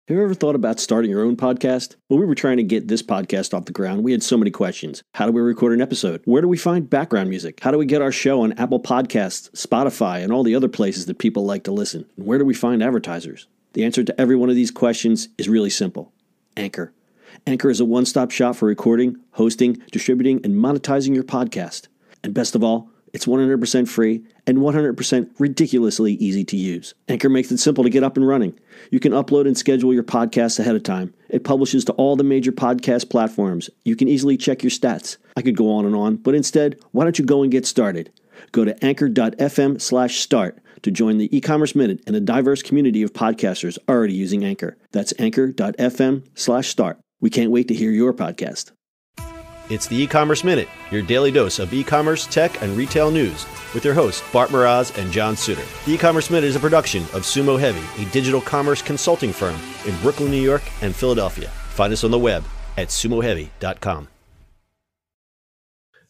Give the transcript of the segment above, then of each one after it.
Have you ever thought about starting your own podcast? When we were trying to get this podcast off the ground, we had so many questions. How do we record an episode? Where do we find background music? How do we get our show on Apple Podcasts, Spotify, and all the other places that people like to listen? And where do we find advertisers? The answer to every one of these questions is really simple. Anchor. Anchor is a one-stop shop for recording, hosting, distributing, and monetizing your podcast. And best of all, it's 100% free and 100% ridiculously easy to use. Anchor makes it simple to get up and running. You can upload and schedule your podcasts ahead of time. It publishes to all the major podcast platforms. You can easily check your stats. I could go on, but instead, why don't you go and get started? Go to anchor.fm/start to join the e-commerce minute and a diverse community of podcasters already using Anchor. That's anchor.fm/start. We can't wait to hear your podcast. It's the E-commerce Minute, your daily dose of e-commerce, tech, and retail news with your hosts, Bart Mraz and John Suter. The E-commerce Minute is a production of Sumo Heavy, a digital commerce consulting firm in Brooklyn, New York, and Philadelphia. Find us on the web at sumoheavy.com.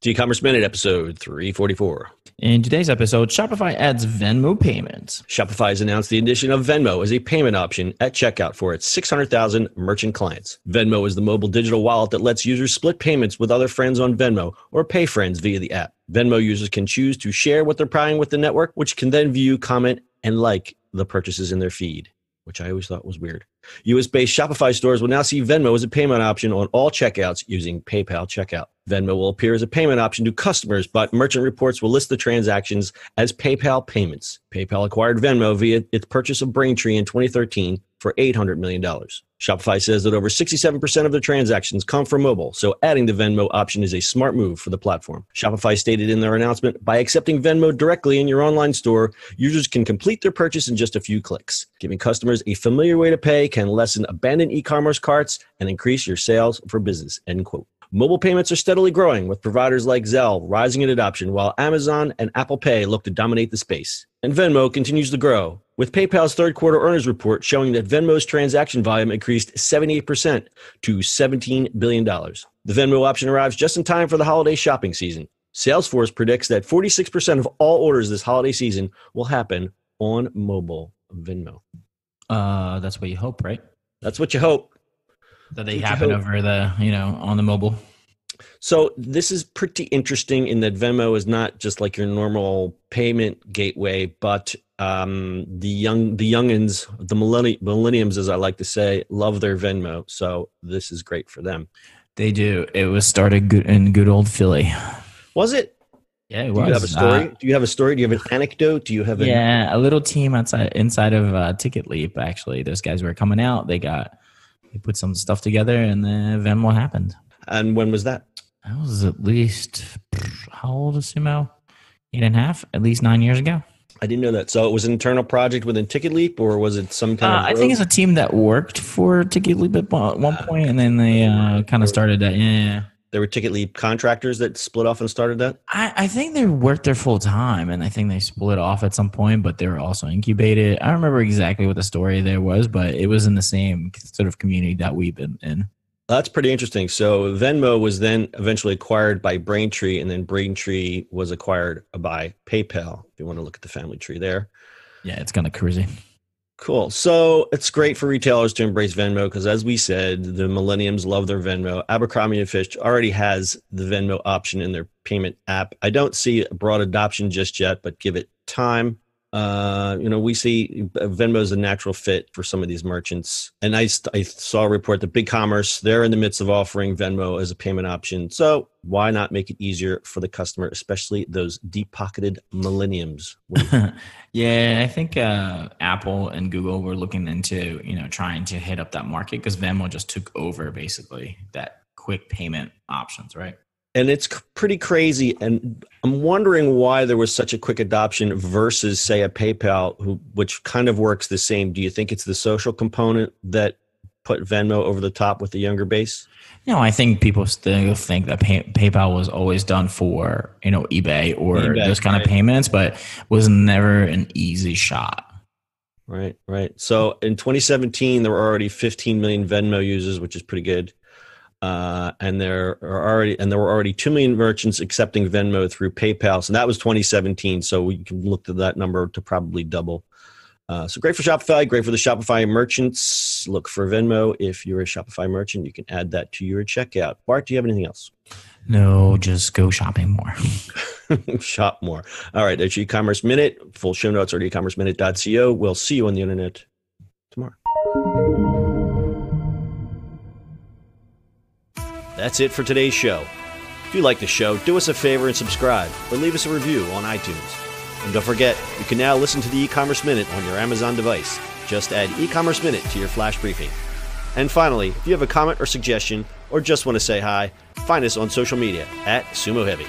The E-commerce Minute, episode 344. In today's episode, Shopify adds Venmo payments. Shopify has announced the addition of Venmo as a payment option at checkout for its 600,000 merchant clients. Venmo is the mobile digital wallet that lets users split payments with other friends on Venmo or pay friends via the app. Venmo users can choose to share what they're buying with the network, which can then view, comment, and like the purchases in their feed, which I always thought was weird. US-based Shopify stores will now see Venmo as a payment option on all checkouts using PayPal checkout. Venmo will appear as a payment option to customers, but merchant reports will list the transactions as PayPal payments. PayPal acquired Venmo via its purchase of Braintree in 2013 for $800 million. Shopify says that over 67% of their transactions come from mobile, so adding the Venmo option is a smart move for the platform. Shopify stated in their announcement, by accepting Venmo directly in your online store, users can complete their purchase in just a few clicks. Giving customers a familiar way to pay can lessen abandoned e-commerce carts and increase your sales for business, end quote. Mobile payments are steadily growing, with providers like Zelle rising in adoption, while Amazon and Apple Pay look to dominate the space. And Venmo continues to grow, with PayPal's third quarter earnings report showing that Venmo's transaction volume increased 78% to $17 billion. The Venmo option arrives just in time for the holiday shopping season. Salesforce predicts that 46% of all orders this holiday season will happen on mobile Venmo. That's what you hope, right? That's what you hope. That they happen over the, on the mobile. So this is pretty interesting in that Venmo is not just like your normal payment gateway, but the youngins, the millenniums, as I like to say, love their Venmo. So this is great for them. They do. It was started in good old Philly. Was it? Yeah, it was. Do you have a story? Do you have a story? Do you have an anecdote? Do you have a little team inside of Ticket Leap, actually. Those guys were coming out. They put some stuff together, and then Venmo happened. And when was that? That was at least, how old is Sumo? 8.5, at least 9 years ago. I didn't know that. So it was an internal project within Ticket Leap, or was it some kind of I think it's a team that worked for Ticket Leap at one point, and then they kind of started that. Yeah. There were Ticket Leap contractors that split off and started that? I think they worked there full time, and I think they split off at some point, but they were also incubated. I don't remember exactly what the story there was, but it was in the same sort of community that we've been in. That's pretty interesting. So Venmo was then eventually acquired by Braintree, and then Braintree was acquired by PayPal, if you want to look at the family tree there. Yeah, it's kind of crazy. Cool. So it's great for retailers to embrace Venmo because, as we said, the millenniums love their Venmo. Abercrombie & Fitch already has the Venmo option in their payment app. I don't see a broad adoption just yet, but give it time. We see Venmo is a natural fit for some of these merchants. And I saw a report that BigCommerce, they're in the midst of offering Venmo as a payment option. So why not make it easier for the customer, especially those deep-pocketed millenniums? Yeah, I think Apple and Google were looking into, trying to hit up that market because Venmo just took over basically that quick payment options, right? And it's pretty crazy. And I'm wondering why there was such a quick adoption versus, say, a PayPal, which kind of works the same. Do you think it's the social component that put Venmo over the top with the younger base? No, I think people still think that PayPal was always done for, eBay or those kind of payments, but was never an easy shot. Right. So in 2017, there were already 15 million Venmo users, which is pretty good. And there were already 2 million merchants accepting Venmo through PayPal. So that was 2017. So we can look to that number to probably double. So great for Shopify, great for the Shopify merchants. Look for Venmo. If you're a Shopify merchant, you can add that to your checkout. Bart, do you have anything else? No, just go shopping more. Shop more. All right, that's your e-commerce minute. Full show notes are at ecommerceminute.co. We'll see you on the internet tomorrow. That's it for today's show. If you like the show, do us a favor and subscribe or leave us a review on iTunes. And don't forget, you can now listen to the e-commerce minute on your Amazon device. Just add e-commerce minute to your flash briefing. And finally, if you have a comment or suggestion or just want to say hi, find us on social media at Sumo Heavy.